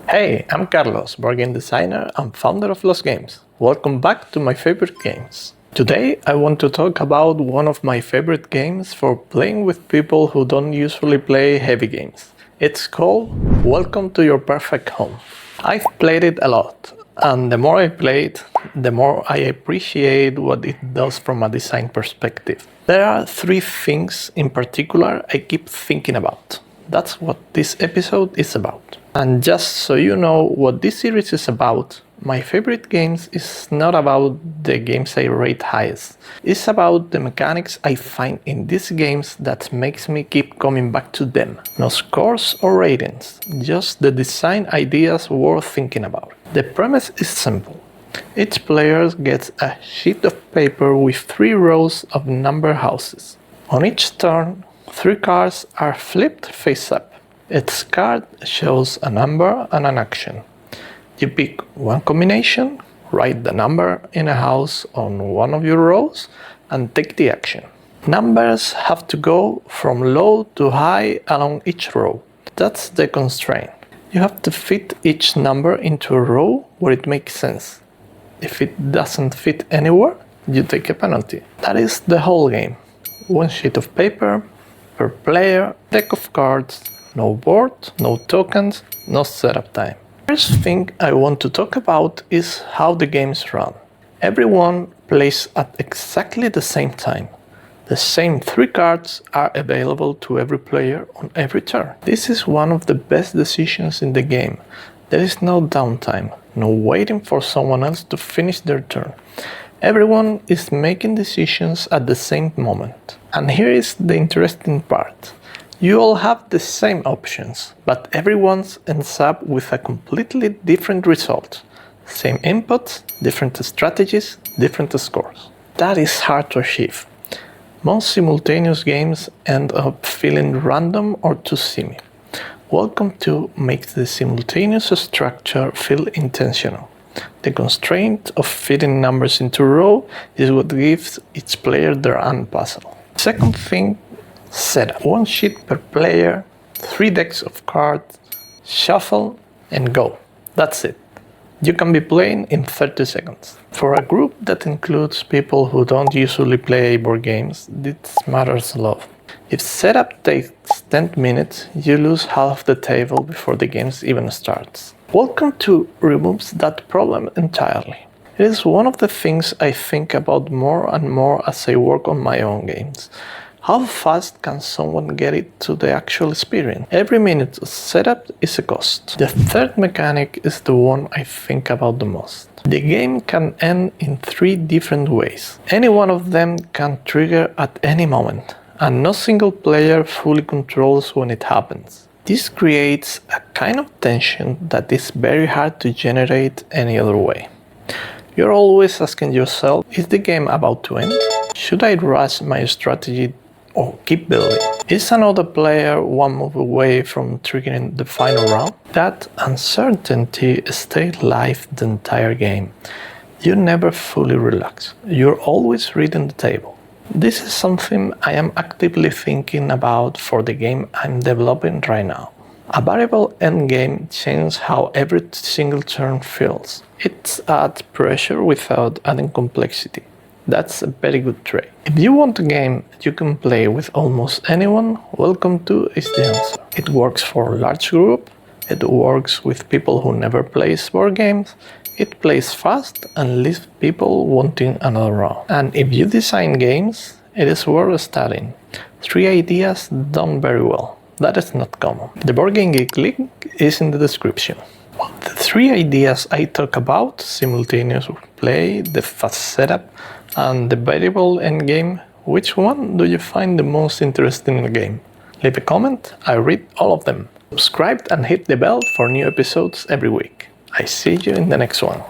Hey, I'm Carlos, board game designer and founder of Los Games. Welcome back to my favorite games. Today I want to talk about one of my favorite games for playing with people who don't usually play heavy games. It's called Welcome to Your Perfect Home. I've played it a lot, and the more I play it, the more I appreciate what it does from a design perspective. There are three things in particular I keep thinking about. That's what this episode is about. And just so you know what this series is about, my favorite games is not about the games I rate highest. It's about the mechanics I find in these games that makes me keep coming back to them. No scores or ratings, just the design ideas worth thinking about. The premise is simple. Each player gets a sheet of paper with 3 rows of number houses. On each turn, 3 cards are flipped face up. Each card shows a number and an action. You pick one combination, write the number in a house on one of your rows, and take the action. Numbers have to go from low to high along each row. That's the constraint. You have to fit each number into a row where it makes sense. If it doesn't fit anywhere, you take a penalty. That is the whole game. One sheet of paper per player, deck of cards, no board, no tokens, no setup time. First thing I want to talk about is how the games run. Everyone plays at exactly the same time. The same 3 cards are available to every player on every turn. This is one of the best decisions in the game. There is no downtime, no waiting for someone else to finish their turn. Everyone is making decisions at the same moment. And here is the interesting part. You all have the same options, but everyone ends up with a completely different result. Same inputs, different strategies, different scores. That is hard to achieve. Most simultaneous games end up feeling random or too semi. Welcome to makes the simultaneous structure feel intentional. The constraint of fitting numbers into a row is what gives each player their own puzzle. Second thing, setup. 1 sheet per player, 3 decks of cards, shuffle and go. That's it. You can be playing in 30 seconds. For a group that includes people who don't usually play board games, this matters a lot. If setup takes 10 minutes, you lose half the table before the game even starts. Welcome to removes that problem entirely. It is one of the things I think about more and more as I work on my own games. How fast can someone get it to the actual experience? Every minute of setup is a cost. The third mechanic is the one I think about the most. The game can end in 3 different ways. Any one of them can trigger at any moment, and no single player fully controls when it happens. This creates a kind of tension that is very hard to generate any other way. You're always asking yourself, is the game about to end? Should I rush my strategy or keep building? Is another player one move away from triggering the final round? That uncertainty stays live the entire game. You never fully relax. You're always reading the table. This is something I am actively thinking about for the game I'm developing right now. A variable endgame changes how every single turn feels. It adds pressure without adding complexity. That's a very good trait. If you want a game you can play with almost anyone, Welcome to is the answer. It works for a large group, it works with people who never play board games, it plays fast and leaves people wanting another round. And if you design games, it is worth studying. 3 ideas done very well. That is not common. The Board Game Geek link is in the description. The 3 ideas I talk about, simultaneous play, the fast setup, and the variable endgame, which one do you find the most interesting in the game? Leave a comment, I read all of them. Subscribe and hit the bell for new episodes every week. I see you in the next one.